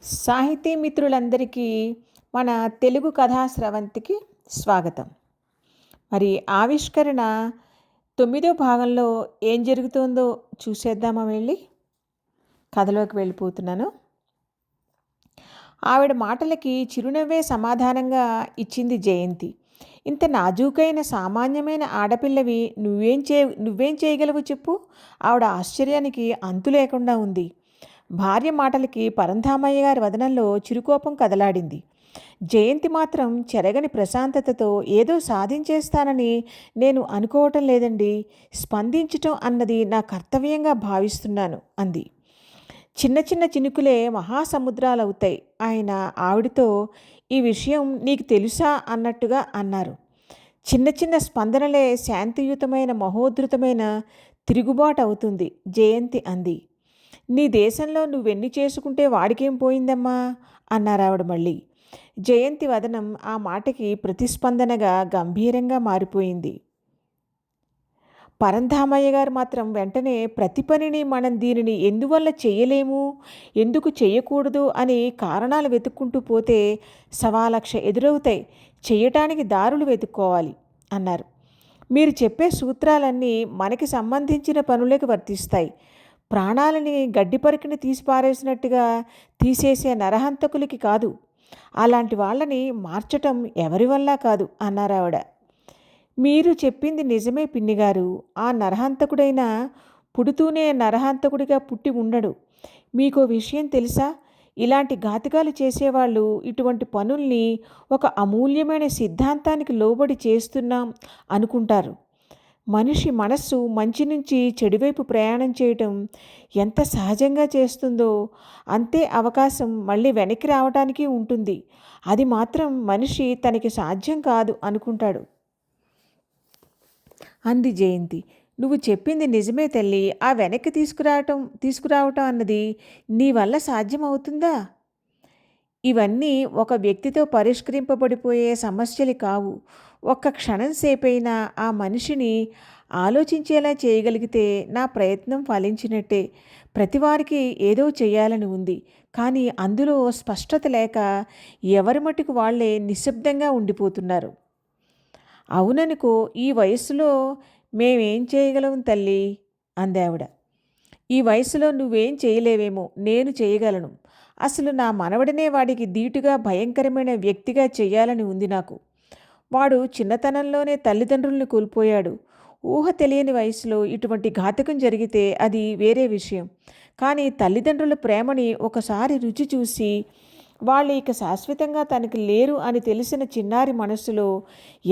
సాహితీ మిత్రులందరికీ మన తెలుగు కథా స్రవంతికి స్వాగతం. మరి ఆవిష్కరణ 9వ భాగంలో ఏం జరుగుతుందో చూసేద్దామా వెళ్ళి? కథలోకి వెళ్ళిపోతున్నాను. ఆవిడ మాటలకి చిరునవ్వే సమాధానంగా ఇచ్చింది జయంతి. ఇంత నాజూకైన సామాన్యమైన ఆడపిల్లవి నువ్వేం చేయగలవు చెప్పు? ఆవిడ ఆశ్చర్యానికి అంతు లేకుండా ఉంది. భార్య మాటలకి పరంధామయ్య గారి వదనంలో చిరుకోపం కదలాడింది. జయంతి మాత్రం చెరగని ప్రశాంతతతో ఏదో సాధించేస్తానని నేను అనుకోవటం లేదండి. స్పందించటం అన్నది నా కర్తవ్యంగా భావిస్తున్నాను అంది. చిన్న చిన్న చినుకులే మహాసముద్రాలవుతాయి. ఆయన ఆవిడతో ఈ విషయం నీకు తెలుసా అన్నట్టుగా అన్నారు. చిన్న చిన్న స్పందనలే శాంతియుతమైన మహోద్ధృతమైన తిరుగుబాటు అవుతుంది జయంతి అంది. నీ దేశంలో నువ్వెన్ని చేసుకుంటే వాడికేం పోయిందమ్మా అన్నారావిడ మళ్ళీ. జయంతి వదనం ఆ మాటకి ప్రతిస్పందనగా గంభీరంగా మారిపోయింది. పరంధామయ్య గారు మాత్రం వెంటనే ప్రతి పనిని మనం దీనిని ఎందువల్ల చెయ్యలేము, ఎందుకు చెయ్యకూడదు అని కారణాలు వెతుక్కుంటూ పోతే 1,00,000 ఎదురవుతాయి. చెయ్యటానికి దారులు వెతుక్కోవాలి అన్నారు. మీరు చెప్పే సూత్రాలన్నీ మనకి సంబంధించిన పనులకు వర్తిస్తాయి. ప్రాణాలని గడ్డిపరికిని తీసిపారేసినట్టుగా తీసేసే నరహంతకులకి కాదు. అలాంటి వాళ్ళని మార్చటం ఎవరి వల్ల కాదు అన్నారావిడ. మీరు చెప్పింది నిజమే పిన్నిగారు. ఆ నరహంతకుడైనా పుడుతూనే నరహంతకుడిగా పుట్టి ఉండడు. మీకో విషయం తెలుసా? ఇలాంటి ఘాతుకాలు చేసేవాళ్ళు ఇటువంటి పనుల్ని ఒక అమూల్యమైన సిద్ధాంతానికి లోబడి చేస్తున్నాం అనుకుంటారు. మనిషి మనస్సు మంచి నుంచి చెడువైపు ప్రయాణం చేయటం ఎంత సహజంగా చేస్తుందో అంతే అవకాశం మళ్ళీ వెనక్కి రావడానికి ఉంటుంది. అది మాత్రం మనిషి తనకి సాధ్యం కాదు అనుకుంటాడు అంది జయంతి. నువ్వు చెప్పింది నిజమే తల్లి. ఆ వెనక్కి తీసుకురావటం అన్నది నీ వల్ల సాధ్యమవుతుందా? ఇవన్నీ ఒక వ్యక్తితో పరిష్కరింపబడిపోయే సమస్యలు కావు. ఒక్క క్షణం సేపైనా ఆ మనిషిని ఆలోచించేలా చేయగలిగితే నా ప్రయత్నం ఫలించినట్టే. ప్రతివారికి ఏదో చేయాలని ఉంది, కానీ అందులో స్పష్టత లేక ఎవరి మటుకు వాళ్లే నిశ్శబ్దంగా ఉండిపోతున్నారు. అవుననుకో, ఈ వయస్సులో మేమేం చేయగలం తల్లి అందావిడ. ఈ వయసులో నువ్వేం చేయలేవేమో, నేను చేయగలను. అసలు నా మనవడనే వాడికి ధీటుగా భయంకరమైన వ్యక్తిగా చెయ్యాలని ఉంది నాకు. వాడు చిన్నతనంలోనే తల్లిదండ్రుల్ని కోల్పోయాడు. ఊహ తెలియని వయసులో ఇటువంటి ఘాతకం జరిగితే అది వేరే విషయం. కానీ తల్లిదండ్రుల ప్రేమని ఒకసారి రుచి చూసి వాళ్ళు ఇక శాశ్వతంగా తనకి లేరు అని తెలిసిన చిన్నారి మనస్సులో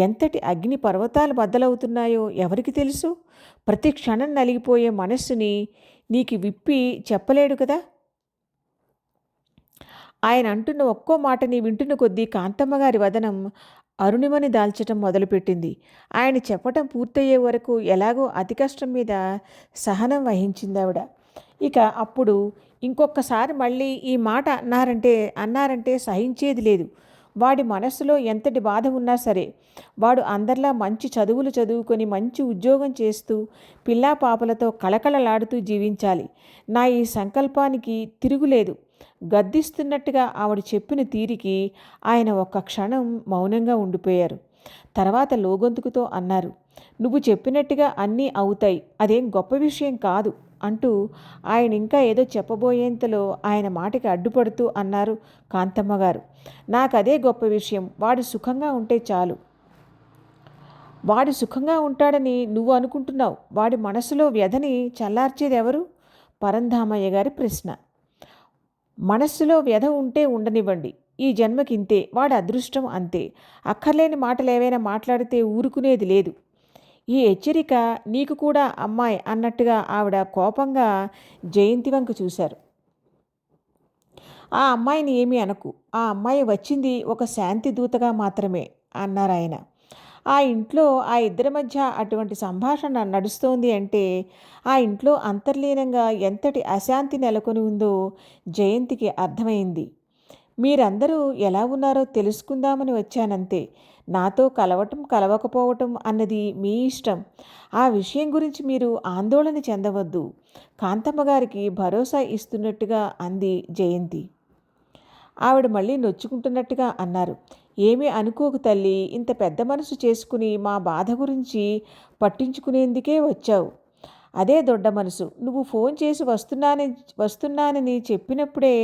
ఎంతటి అగ్ని పర్వతాలు బద్దలవుతున్నాయో ఎవరికి తెలుసు? ప్రతి క్షణం నలిగిపోయే మనస్సుని నీకు విప్పి చెప్పలేడు కదా. ఆయన అంటున్న ఒక్కో మాటని వింటున్న కొద్దీ కాంతమ్మగారి వదనం అరుణిమని దాల్చటం మొదలుపెట్టింది. ఆయన చెప్పటం పూర్తయ్యే వరకు ఎలాగో అతి కష్టం మీద సహనం వహించిందావిడ. ఇక అప్పుడు ఇంకొకసారి మళ్ళీ ఈ మాట అన్నారంటే సహించేది లేదు. వాడి మనస్సులో ఎంతటి బాధ ఉన్నా సరే, వాడు అందరిలా మంచి చదువులు చదువుకొని మంచి ఉద్యోగం చేస్తూ పిల్లా పాపలతో కళకళలాడుతూ జీవించాలి. నా ఈ సంకల్పానికి తిరుగులేదు. గద్దిస్తున్నట్టుగా ఆవిడ చెప్పిన తీరికి ఆయన ఒక్క క్షణం మౌనంగా ఉండిపోయారు. తర్వాత లోగొంతుకుతో అన్నారు, నువ్వు చెప్పినట్టుగా అన్నీ అవుతాయి, అదేం గొప్ప విషయం కాదు అంటూ ఆయన ఇంకా ఏదో చెప్పబోయేంతలో ఆయన మాటకి అడ్డుపడుతూ అన్నారు కాంతమ్మగారు. నాకదే గొప్ప విషయం. వాడు సుఖంగా ఉంటే చాలు. వాడు సుఖంగా ఉంటాడని నువ్వు అనుకుంటున్నావు. వాడి మనసులో వ్యధని చల్లార్చేది ఎవరు? పరంధామయ్య గారి ప్రశ్న. మనస్సులో వ్యధ ఉంటే ఉండనివ్వండి. ఈ జన్మకింతే. వాడి అదృష్టం అంతే. అక్కర్లేని మాటలు ఏవైనా మాట్లాడితే ఊరుకునేది లేదు. ఈ హెచ్చరిక నీకు కూడా అమ్మాయి అన్నట్టుగా ఆవిడ కోపంగా జయంతి వంక చూశారు. ఆ అమ్మాయిని ఏమీ అనకు. ఆ అమ్మాయి వచ్చింది ఒక శాంతి దూతగా మాత్రమే అన్నారాయన. ఆ ఇంట్లో ఆ ఇద్దరి మధ్య అటువంటి సంభాషణ నడుస్తోంది అంటే ఆ ఇంట్లో అంతర్లీనంగా ఎంతటి అశాంతి నెలకొని ఉందో జయంతికి అర్థమైంది. మీరందరూ ఎలా ఉన్నారో తెలుసుకుందామని వచ్చానంతే. నాతో కలవటం కలవకపోవటం అన్నది మీ ఇష్టం. ఆ విషయం గురించి మీరు ఆందోళన చెందవద్దు కాంతమ్మగారికి భరోసా ఇస్తున్నట్టుగా అంది జయంతి. ఆవిడ మళ్ళీ నొచ్చుకుంటున్నట్టుగా అన్నారు. ఏమీ అనుకోకు తల్లి, ఇంత పెద్ద మనసు చేసుకుని మా బాధ గురించి పట్టించుకునేందుకే వచ్చావు. అదే దొడ్డ మనసు. నువ్వు ఫోన్ చేసి వస్తున్నానని చెప్పినప్పుడే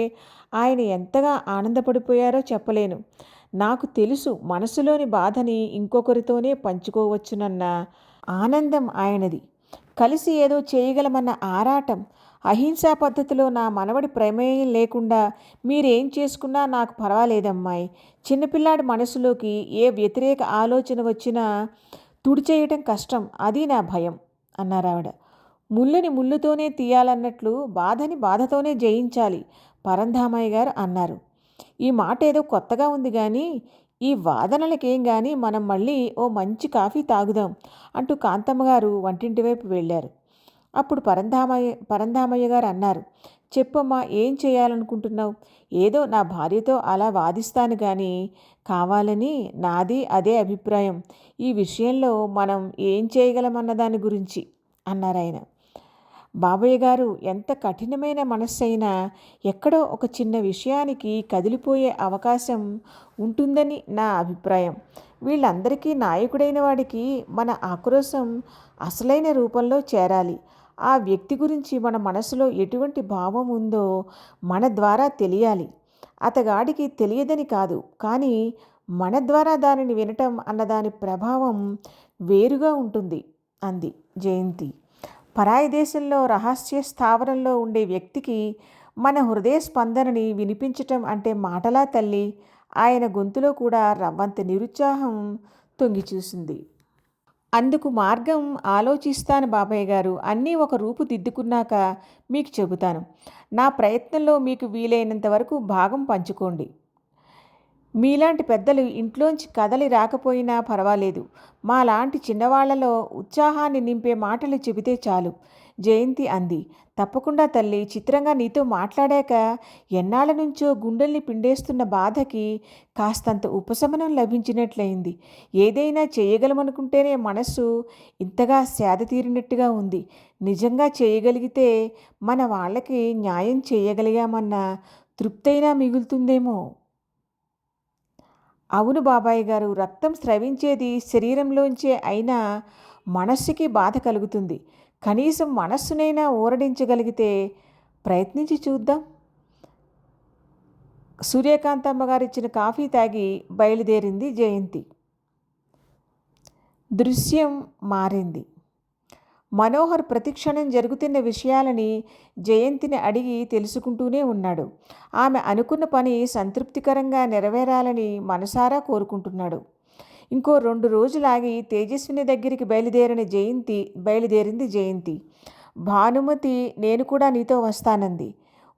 ఆయన ఎంతగా ఆనందపడిపోయారో చెప్పలేను. నాకు తెలుసు, మనసులోని బాధని ఇంకొకరితోనే పంచుకోవచ్చునన్న ఆనందం ఆయనది. కలిసి ఏదో చేయగలమన్న ఆరాటం. అహింసా పద్ధతిలో నా మనవడి ప్రమేయం లేకుండా మీరేం చేసుకున్నా నాకు పర్వాలేదమ్మాయి. చిన్నపిల్లాడి మనసులోకి ఏ వ్యతిరేక ఆలోచన వచ్చినా తుడిచేయటం కష్టం, అది నా భయం అన్నారావిడ. ముళ్ళుని ముళ్ళుతోనే తీయాలన్నట్లు బాధని బాధతోనే జయించాలి, పరంధామయ్య గారు అన్నారు. ఈ మాట ఏదో కొత్తగా ఉంది కానీ, ఈ వాదనలకేం గాని మనం మళ్ళీ ఓ మంచి కాఫీ తాగుదాం అంటూ కాంతమ్మ గారు వంటింటి వైపు వెళ్ళారు. అప్పుడు పరంధామయ్య గారు అన్నారు, చెప్పమ్మా, ఏం చేయాలనుకుంటున్నావు? ఏదో నా భార్యతో అలా వాదిస్తాను కానీ కావాలని నాది అదే అభిప్రాయం. ఈ విషయంలో మనం ఏం చేయగలమన్న దాని గురించి అన్నారాయన. బాబయ్య గారు ఎంత కఠినమైన మనస్సైనా ఎక్కడో ఒక చిన్న విషయానికి కదిలిపోయే అవకాశం ఉంటుందని నా అభిప్రాయం. వీళ్ళందరికీ నాయకుడైన వాడికి మన ఆక్రోశం అసలైన రూపంలో చేరాలి. ఆ వ్యక్తి గురించి మన మనసులో ఎటువంటి భావం ఉందో మన ద్వారా తెలియాలి. అతగాడికి తెలియదని కాదు, కానీ మన ద్వారా దానిని వినటం అన్నదాని ప్రభావం వేరుగా ఉంటుంది అంది జయంతి. పరాయి దేశంలో రహస్య స్థావరంలో ఉండే వ్యక్తికి మన హృదయ స్పందనని వినిపించటం అంటే మాటలా తల్లి? ఆయన గొంతులో కూడా రవ్వంత నిరుత్సాహం తొంగి చూసింది. అందుకు మార్గం ఆలోచిస్తాను బాబాయ్ గారు. అన్నీ ఒక రూపు దిద్దుకున్నాక మీకు చెబుతాను. నా ప్రయత్నంలో మీకు వీలైనంత వరకు భాగం పంచుకోండి. మీలాంటి పెద్దలు ఇంట్లోంచి కదలి రాకపోయినా పర్వాలేదు. మాలాంటి చిన్నవాళ్లలో ఉత్సాహాన్ని నింపే మాటలు చెబితే చాలు, జయంతి అంది. తప్పకుండా తల్లి. చిత్రంగా నీతో మాట్లాడాక ఎన్నాళ్ళ నుంచో గుండెల్ని పిండేస్తున్న బాధకి కాస్తంత ఉపశమనం లభించినట్లయింది. ఏదైనా చేయగలమనుకుంటేనే మనస్సు ఇంతగా సేద తీరినట్టుగా ఉంది. నిజంగా చేయగలిగితే మన వాళ్ళకి న్యాయం చేయగలిగామన్న తృప్తైనా మిగులుతుందేమో. అవును బాబాయ్ గారు, రక్తం స్రవించేది శరీరంలోంచే అయినా మనస్సుకి బాధ కలుగుతుంది. కనీసం మనస్సునైనా ఊరడించగలిగితే ప్రయత్నించి చూద్దాం. సూర్యకాంతమ్మ గారు ఇచ్చిన కాఫీ తాగి బయలుదేరింది జయంతి. దృశ్యం మారింది. మనోహర్ ప్రతిక్షణం జరుగుతున్న విషయాలని జయంతిని అడిగి తెలుసుకుంటూనే ఉన్నాడు. ఆమె అనుకున్న పని సంతృప్తికరంగా నెరవేరాలని మనసారా కోరుకుంటున్నాడు. ఇంకో 2 రోజులాగి తేజస్విని దగ్గరికి బయలుదేరింది జయంతి. భానుమతి నేను కూడా నీతో వస్తానంది.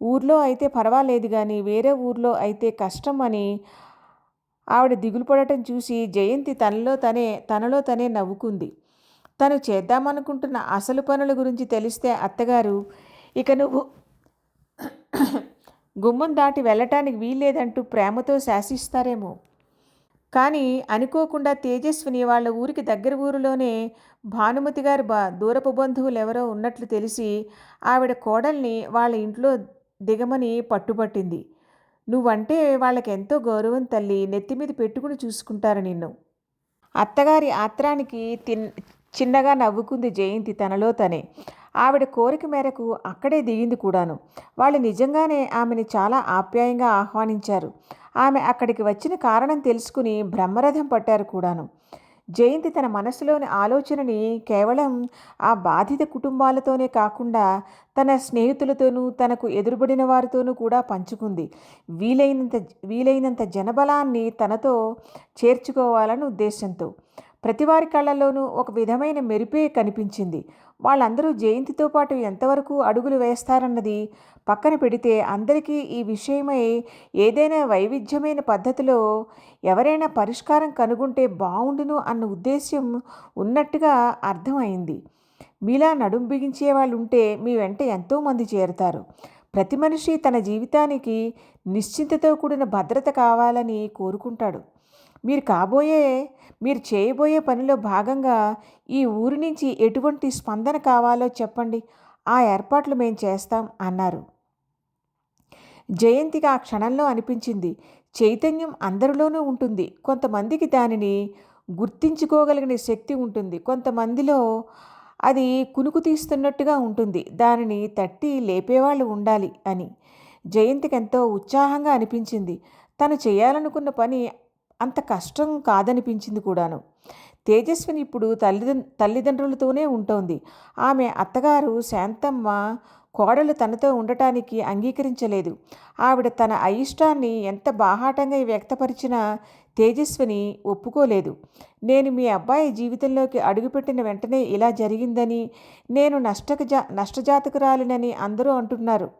ఊర్లో అయితే పర్వాలేదు కానీ వేరే ఊర్లో అయితే కష్టం అని ఆవిడ దిగులు పడటం చూసి జయంతి తనలో తనే నవ్వుకుంది. తను చేద్దామనుకుంటున్న అసలు పనుల గురించి తెలిస్తే అత్తగారు ఇక నువ్వు గుమ్మం దాటి వెళ్ళటానికి వీల్లేదంటూ ప్రేమతో శాసిస్తారేమో. కానీ అనుకోకుండా తేజస్విని వాళ్ళ ఊరికి దగ్గర ఊరిలోనే భానుమతి గారి దూరపు బంధువులు ఎవరో ఉన్నట్లు తెలిసి ఆవిడ కోడల్ని వాళ్ళ ఇంట్లో దిగమని పట్టుబట్టింది. నువ్వంటే వాళ్ళకెంతో గౌరవం తల్లి, నెత్తిమీద పెట్టుకుని చూసుకుంటారు నిన్ను. అత్తగారి ఆత్రానికి చిన్నగా నవ్వుకుంది జయంతి తనలో తనే. ఆవిడ కోరిక మేరకు అక్కడే దిగింది కూడాను. వాళ్ళు నిజంగానే ఆమెని చాలా ఆప్యాయంగా ఆహ్వానించారు. ఆమె అక్కడికి వచ్చిన కారణం తెలుసుకుని బ్రహ్మరథం పట్టారు కూడాను. జయంతి తన మనసులోని ఆలోచనని కేవలం ఆ బాధిత కుటుంబాలతోనే కాకుండా తన స్నేహితులతోనూ తనకు ఎదురుబడిన వారితోనూ కూడా పంచుకుంది. వీలైనంత జనబలాన్ని తనతో చేర్చుకోవాలన్న ఉద్దేశంతో. ప్రతివారి కళ్ళల్లోనూ ఒక విధమైన మెరిపే కనిపించింది. వాళ్ళందరూ జయంతితో పాటు ఎంతవరకు అడుగులు వేస్తారన్నది పక్కన పెడితే అందరికీ ఈ విషయమై ఏదైనా వైవిధ్యమైన పద్ధతిలో ఎవరైనా పరిష్కారం కనుగొంటే బావుండును అన్న ఉద్దేశ్యం ఉన్నట్టుగా అర్థమైంది. మీలా నడుం బిగించే వాళ్ళు ఉంటే మీ వెంట ఎంతోమంది చేరుతారు. ప్రతి మనిషి తన జీవితానికి నిశ్చింతతో కూడిన భద్రత కావాలని కోరుకుంటాడు. మీరు చేయబోయే పనిలో భాగంగా ఈ ఊరి నుంచి ఎటువంటి స్పందన కావాలో చెప్పండి, ఆ ఏర్పాట్లు మేం చేస్తాం అన్నారు. జయంతికి ఆ క్షణంలో అనిపించింది, చైతన్యం అందరిలోనూ ఉంటుంది. కొంతమందికి దానిని గుర్తించుకోగలిగిన శక్తి ఉంటుంది. కొంతమందిలో అది కునుకు తీస్తున్నట్టుగా ఉంటుంది. దానిని తట్టి లేపేవాళ్ళు ఉండాలి అని. జయంతికి ఎంతో ఉత్సాహంగా అనిపించింది. తను చేయాలనుకున్న పని అంత కష్టం కాదనిపించింది కూడాను. తేజస్విని ఇప్పుడు తల్లిదండ్రులతోనే ఉంటోంది. ఆమె అత్తగారు శాంతమ్మ కోడలు తనతో ఉండటానికి అంగీకరించలేదు. ఆవిడ తన అయిష్టాన్ని ఎంత బాహాటంగా వ్యక్తపరిచినా తేజస్విని ఒప్పుకోలేదు. నేను మీ అబ్బాయి జీవితంలోకి అడుగుపెట్టిన వెంటనే ఇలా జరిగిందని, నేను నష్టజాతకురాలినని అందరూ అంటున్నారు.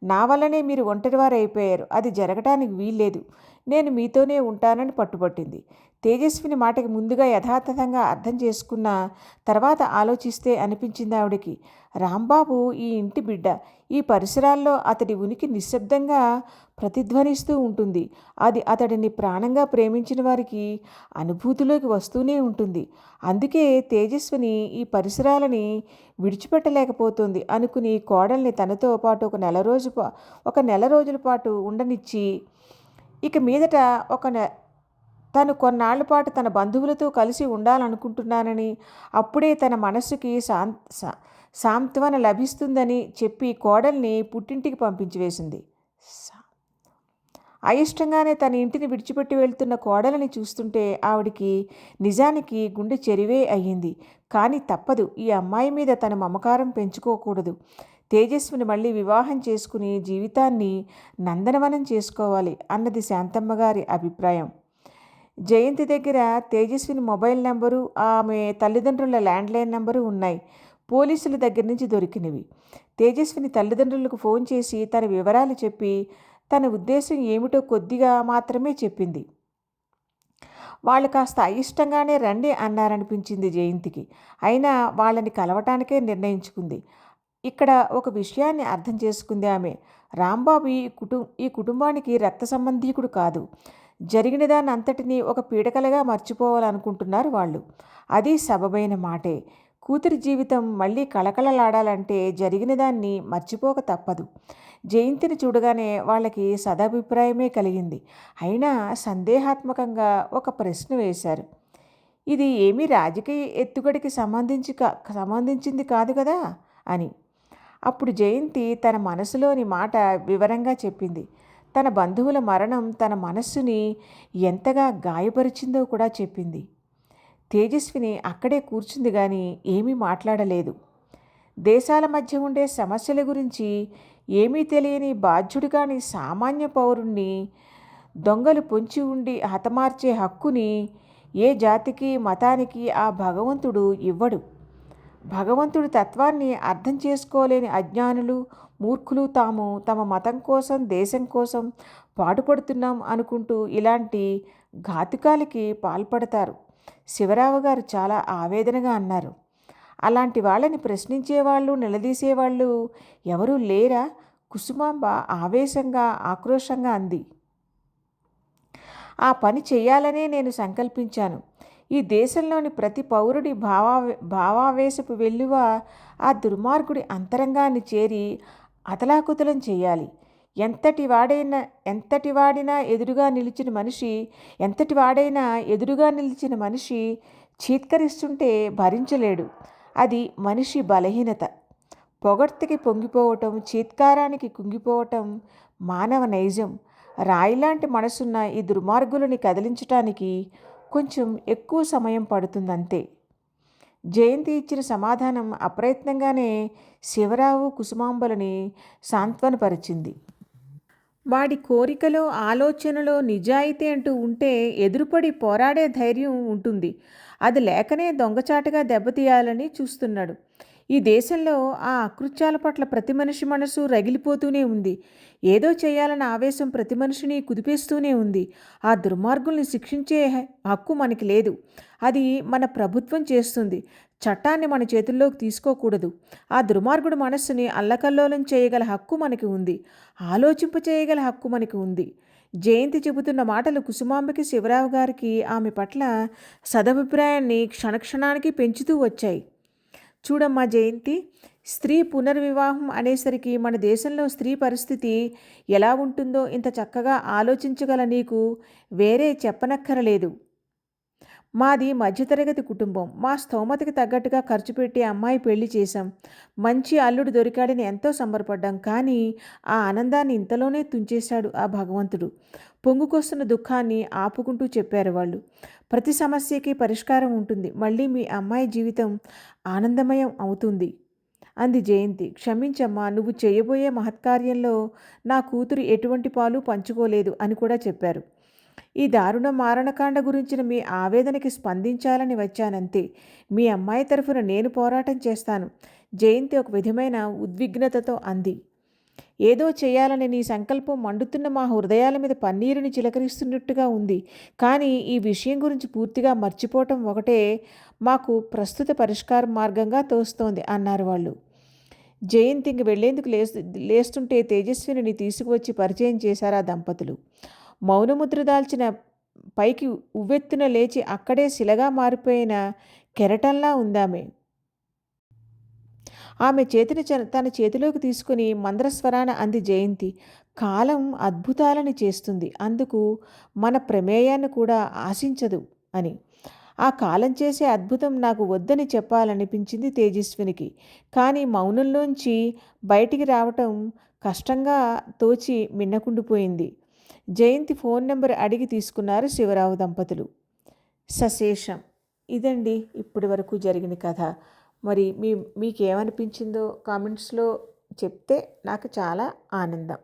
నా వల్లనే మీరు ఒంటరివారైపోయారు. అది జరగటానికి వీల్లేదు. నేను మీతోనే ఉంటానని పట్టుబట్టింది. తేజస్విని మాటకి ముందుగా యథాతథంగా అర్థం చేసుకున్న తర్వాత ఆలోచిస్తే అనిపించింది ఆవిడకి, రాంబాబు ఈ ఇంటి బిడ్డ. ఈ పరిసరాల్లో అతడి ఉనికి నిశ్శబ్దంగా ప్రతిధ్వనిస్తూ ఉంటుంది. అది అతడిని ప్రాణంగా ప్రేమించిన వారికి అనుభూతిలోకి వస్తూనే ఉంటుంది. అందుకే తేజస్విని ఈ పరిసరాలని విడిచిపెట్టలేకపోతుంది అనుకుని కోడల్ని తనతో పాటు ఒక నెల రోజుల పాటు ఉండనిచ్చి, ఇక మీదట తను కొన్నాళ్ల పాటు తన బంధువులతో కలిసి ఉండాలనుకుంటున్నానని, అప్పుడే తన మనస్సుకి సాంత్వన లభిస్తుందని చెప్పి కోడల్ని పుట్టింటికి పంపించి వేసింది. అయిష్టంగానే తన ఇంటిని విడిచిపెట్టి వెళ్తున్న కోడలని చూస్తుంటే ఆవిడికి నిజానికి గుండె చెరివే అయ్యింది. కానీ తప్పదు, ఈ అమ్మాయి మీద తన మమకారం పెంచుకోకూడదు. తేజస్విని మళ్ళీ వివాహం చేసుకుని జీవితాన్ని నందనవనం చేసుకోవాలి అన్నది శాంతమ్మగారి అభిప్రాయం. జయంతి దగ్గర తేజస్విని మొబైల్ నెంబరు, ఆమె తల్లిదండ్రుల ల్యాండ్లైన్ నెంబరు ఉన్నాయి. పోలీసుల దగ్గర నుంచి దొరికినవి. తేజస్విని తల్లిదండ్రులకు ఫోన్ చేసి తన వివరాలు చెప్పి తన ఉద్దేశం ఏమిటో కొద్దిగా మాత్రమే చెప్పింది. వాళ్ళు కాస్త అయిష్టంగానే రండి అన్నారనిపించింది జయంతికి. అయినా వాళ్ళని కలవటానికే నిర్ణయించుకుంది. ఇక్కడ ఒక విషయాన్ని అర్థం చేసుకుంది ఆమె. రాంబాబు ఈ కుటుంబానికి రక్త సంబంధీకుడు కాదు. జరిగిన దాన్ని అంతటినీ ఒక పీడకలగా మర్చిపోవాలనుకుంటున్నారు వాళ్ళు. అది సబబైన మాటే. కూతురి జీవితం మళ్ళీ కళకళలాడాలంటే జరిగిన దాన్ని మర్చిపోక తప్పదు. జయంతిని చూడగానే వాళ్ళకి సదభిప్రాయమే కలిగింది. అయినా సందేహాత్మకంగా ఒక ప్రశ్న వేశారు. ఇది ఏమీ రాజకీయ ఎత్తుగడికి సంబంధించింది కాదు కదా అని. అప్పుడు జయంతి తన మనసులోని మాట వివరంగా చెప్పింది. తన బంధువుల మరణం తన మనస్సుని ఎంతగా గాయపరిచిందో కూడా చెప్పింది. తేజస్విని అక్కడే కూర్చుంది కానీ ఏమీ మాట్లాడలేదు. దేశాల మధ్య ఉండే సమస్యల గురించి ఏమీ తెలియని బాధ్యుడు కాని సామాన్య పౌరుణ్ణి దొంగలు పొంచి ఉండి హతమార్చే హక్కుని ఏ జాతికి మతానికి ఆ భగవంతుడు ఇవ్వడు. భగవంతుడి తత్వాన్ని అర్థం చేసుకోలేని అజ్ఞానులు, మూర్ఖులు తమ మతం కోసం, దేశం కోసం పాటుపడుతున్నాం అనుకుంటూ ఇలాంటి ఘాతుకాలకి పాల్పడతారు. శివరావు గారు చాలా ఆవేదనగా అన్నారు. అలాంటి వాళ్ళని ప్రశ్నించేవాళ్ళు, నిలదీసేవాళ్ళు ఎవరూ లేరా? కుసుమాంబ ఆవేశంగా, ఆక్రోశంగా అంది. ఆ పని చెయ్యాలనే నేను సంకల్పించాను. ఈ దేశంలోని ప్రతి పౌరుడి భావావేశపు వెల్లువ ఆ దుర్మార్గుడి అంతరంగాన్ని చేరి అతలాకుతలం చేయాలి. ఎంతటి వాడైనా ఎదురుగా నిలిచిన మనిషి చీత్కరిస్తుంటే భరించలేడు. అది మనిషి బలహీనత. పొగడ్తకి పొంగిపోవటం, చీత్కారానికి కుంగిపోవటం మానవ నైజం. రాయిలాంటి మనసున్న ఈ దుర్మార్గులని కదిలించటానికి కొంచెం ఎక్కువ సమయం పడుతుందంతే. జయంతి ఇచ్చిన సమాధానం అప్రయత్నంగానే శివరావు, కుసుమాంబలని సాంత్వనపరిచింది. వాడి కోరికలో, ఆలోచనలో నిజాయితీ అంటూ ఉంటే ఎదురుపడి పోరాడే ధైర్యం ఉంటుంది. అది లేకనే దొంగచాటుగా దెబ్బతీయాలని చూస్తున్నాడు. ఈ దేశంలో ఆ అకృత్యాల పట్ల ప్రతి మనిషి మనసు రగిలిపోతూనే ఉంది. ఏదో చేయాలన్న ఆవేశం ప్రతి మనిషిని కుదిపేస్తూనే ఉంది. ఆ దుర్మార్గుల్ని శిక్షించే హక్కు మనకి లేదు. అది మన ప్రభుత్వం చేస్తుంది. చట్టాన్ని మన చేతుల్లోకి తీసుకోకూడదు. ఆ దుర్మార్గుడు మనస్సుని అల్లకల్లోలం చేయగల హక్కు మనకి ఉంది. ఆలోచింప చేయగల హక్కు మనకి ఉంది. జయంతి చెబుతున్న మాటలు కుసుమాంబకి, శివరావు గారికి ఆమె పట్ల సదభిప్రాయాన్ని క్షణక్షణానికి పెంచుతూ వచ్చాయి. చూడమ్మా జయంతి, స్త్రీ పునర్వివాహం అనేసరికి మన దేశంలో స్త్రీ పరిస్థితి ఎలా ఉంటుందో ఇంత చక్కగా ఆలోచించగల నీకు వేరే చెప్పనక్కరలేదు. మాది మధ్యతరగతి కుటుంబం. మా స్తోమతకి తగ్గట్టుగా ఖర్చు పెట్టి అమ్మాయి పెళ్లి చేశాం. మంచి అల్లుడు దొరికాడని ఎంతో సంబరపడ్డాం. కానీ ఆ ఆనందాన్ని ఇంతలోనే తుంచేశాడు ఆ భగవంతుడు. పొంగుకొస్తున్న దుఃఖాన్ని ఆపుకుంటూ చెప్పారు వాళ్ళు. ప్రతి సమస్యకి పరిష్కారం ఉంటుంది. మళ్ళీ మీ అమ్మాయి జీవితం ఆనందమయం అవుతుంది అంది జయంతి. క్షమించమ్మా, నువ్వు చేయబోయే మహత్కార్యంలో నా కూతురు ఎటువంటి పాలు పంచుకోలేదు అని కూడా చెప్పారు. ఈ దారుణ మారణకాండ గురించిన మీ ఆవేదనకి స్పందించాలని వచ్చానంతే. మీ అమ్మాయి తరఫున నేను పోరాటం చేస్తాను. జయంతి ఒక విధమైన ఉద్విగ్నతతో అంది. ఏదో చేయాలని నీ సంకల్పం మండుతున్న మా హృదయాల మీద పన్నీరుని చిలకరిస్తున్నట్టుగా ఉంది. కానీ ఈ విషయం గురించి పూర్తిగా మర్చిపోవటం ఒకటే మాకు ప్రస్తుత పరిష్కార మార్గంగా తోస్తోంది అన్నారు వాళ్ళు. జయంతి ఇంక వెళ్లేందుకు లేస్తుంటే తేజస్విని తీసుకువచ్చి పరిచయం చేశారు ఆ దంపతులు. మౌనముద్ర దాల్చిన పైకి ఉవ్వెత్తున లేచి అక్కడే శిలగా మారిపోయిన కెరటంలా ఉందామె. ఆమె చేతిని తన చేతిలోకి తీసుకుని మంద్రస్వరాన అంది జయంతి. కాలం అద్భుతాలని చేస్తుంది. అందుకు మన ప్రమేయాన్ని కూడా ఆశించదు అని. ఆ కాలం చేసే అద్భుతం నాకు వద్దని చెప్పాలనిపించింది తేజస్వినికి. కానీ మౌనంలోంచి బయటికి రావటం కష్టంగా తోచి మిన్నకుండిపోయింది. జయంతి ఫోన్ నెంబర్ అడిగి తీసుకున్నారు శివరావు దంపతులు. సశేషం. ఇదండి ఇప్పటి వరకు జరిగిన కథ. మరి మీకేమనిపించిందో కామెంట్స్లో చెప్తే నాకు చాలా ఆనందం.